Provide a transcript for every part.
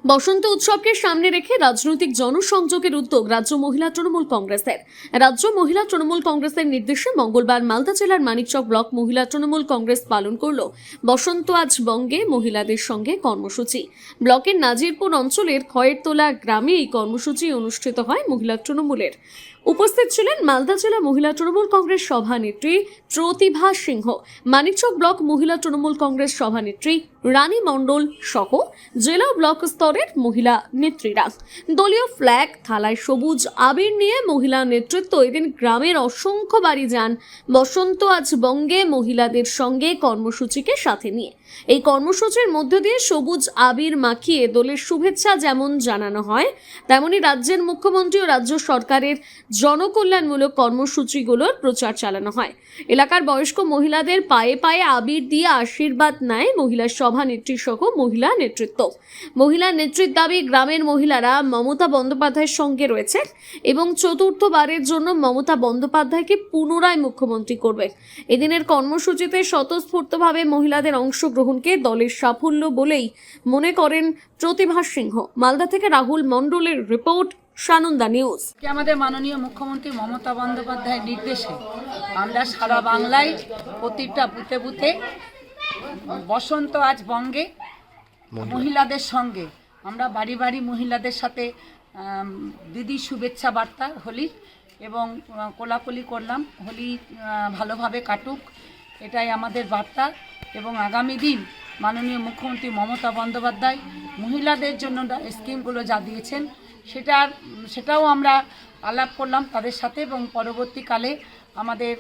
বসন্ত উৎসবকে সামনে রেখে রাজনৈতিক জনসংযোগের উদ্যোগ রাজ্য মহিলা তৃণমূল কংগ্রেসের। রাজ্য মহিলা তৃণমূল কংগ্রেসের নির্দেশে মঙ্গলবার মালদা জেলার মানিকচক ব্লক মহিলা তৃণমূল কংগ্রেস পালন করল বসন্ত আজ বঙ্গে মহিলাদের সঙ্গে কর্মসূচি। ব্লকের নাজিরপুর অঞ্চলের খয়েরতলা গ্রামে এই কর্মসূচি অনুষ্ঠিত হয় মহিলা তৃণমূলের। উপস্থিত ছিলেন মালদা জেলা মহিলা তৃণমূল কংগ্রেস সভানেত্রী প্রতিভা সিংহ, মানিকচক ব্লক মহিলা তৃণমূল কংগ্রেস সভানেত্রী রানী মণ্ডল সহ জেলা ব্লক স্তরের মহিলা নেত্রীরা। দলীয় ফ্ল্যাগ, থালায় সবুজ আবির নিয়ে মহিলা নেতৃত্ব এদিন গ্রামের অসংখ্য বাড়ি যান বসন্ত আজ বঙ্গে মহিলাদের সঙ্গে কর্মসূচিকে সাথে নিয়ে। এই কর্মসূচির মধ্য দিয়ে সবুজ আবির মাখিয়ে দলের শুভেচ্ছা যেমন জানানো হয়, তেমনি রাজ্যের মুখ্যমন্ত্রী ও রাজ্য সরকারের জনকল্যাণমূলক কর্মসূচিগুলোর প্রচার চালানো হয়। এলাকার বয়স্ক মহিলাদের পায়ে পায়ে আবির দিয়ে আশীর্বাদ নেয় মহিলা সভানেত্রী সহ মহিলা নেতৃত্ব। মহিলা নেত্রীর দাবি, গ্রামের মহিলারা মমতা বন্দ্যোপাধ্যায়ের সঙ্গে রয়েছে এবং চতুর্থবারের জন্য মমতা বন্দ্যোপাধ্যায়কে পুনরায় মুখ্যমন্ত্রী করবে। এদিনের কর্মসূচিতে স্বতঃস্ফূর্তভাবে মহিলাদের অংশগ্রহণকে দলের সাফল্য বলেই মনে করেন প্রতিভা সিংহ। মালদা থেকে রাহুল মণ্ডলের রিপোর্ট, সানন্দা নিউজ। আমাদের মাননীয় মুখ্যমন্ত্রী মমতা বন্দ্যোপাধ্যায়ের নির্দেশে আমরা সারা বাংলায় প্রতিটা বুথে বুথে বসন্ত আজ বঙ্গে মহিলাদের সঙ্গে আমরা বাড়ি বাড়ি মহিলাদের সাথে দিদি শুভেচ্ছা বার্তা হোলির এবং কোলাকুলি করলাম। হোলি ভালোভাবে কাটুক, এটাই আমাদের বার্তা। এবং আগামী দিন মাননীয় মুখ্যমন্ত্রী মমতা বন্দ্যোপাধ্যায় মহিলাদের জন্য স্কিমগুলো যা দিয়েছেন সেটাও আমরা আলাপ করলাম তাদের সাথে। এবং পরবর্তীকালে আমাদের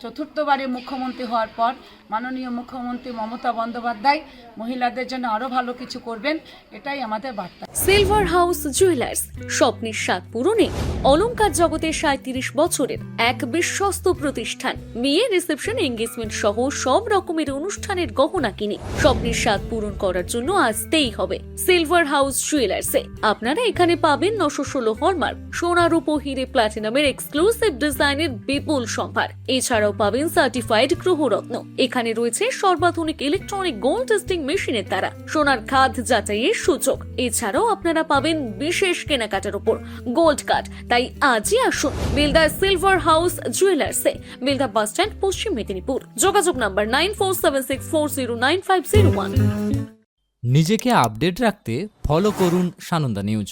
চতুর্থবারে মুখ্যমন্ত্রী হওয়ার পর মাননীয় মুখ্যমন্ত্রী মমতা বন্দ্যোপাধ্যায় মহিলাদের জন্য আরো ভালো কিছু করবেন, এটাই আমাদের বার্তা। সিলভার হাউস জুয়েলার্স, স্বপ্নের স্বাদ পূরণে অলংকার জগতের 37 বছরের এক বিশ্বস্ত প্রতিষ্ঠান। বিয়ে, রিসেপশন, এঙ্গেজমেন্ট সহ সব রকমের অনুষ্ঠানের গহনা কিনে স্বপ্নের স্বাদ পূরণ করার জন্য আসতেই হবে সিলভার হাউস জুয়েলার্সে। আপনারা এখানে পাবেন 916 হলমার্ক সোনা, রূপো, হিরে, প্লাটিনামের এক্সক্লুসিভ ডিজাইনের বিপুল সম্ভার। এছাড়াও পাবেন সার্টিফাইড গ্রহরত্ন। এখানে রয়েছে সর্বাধুনিক ইলেকট্রনিক গোল্ড টেস্টিং মেশিনের দ্বারা সোনার খাদ যাচাইয়ের সুযোগ। এছাড়াও আপনারা পাবেন বিশেষ কেনাকাটার উপর গোল্ড কার্ড। তাই আজই আসুন বেলদা সিলভার হাউস জুয়েলার্সে, বেলদা বাস স্ট্যান্ড, পশ্চিম মেদিনীপুর। যোগাযোগ নাম্বার 9476409501। নিজেকে আপডেট রাখতে ফলো করুন সানন্দা নিউজ।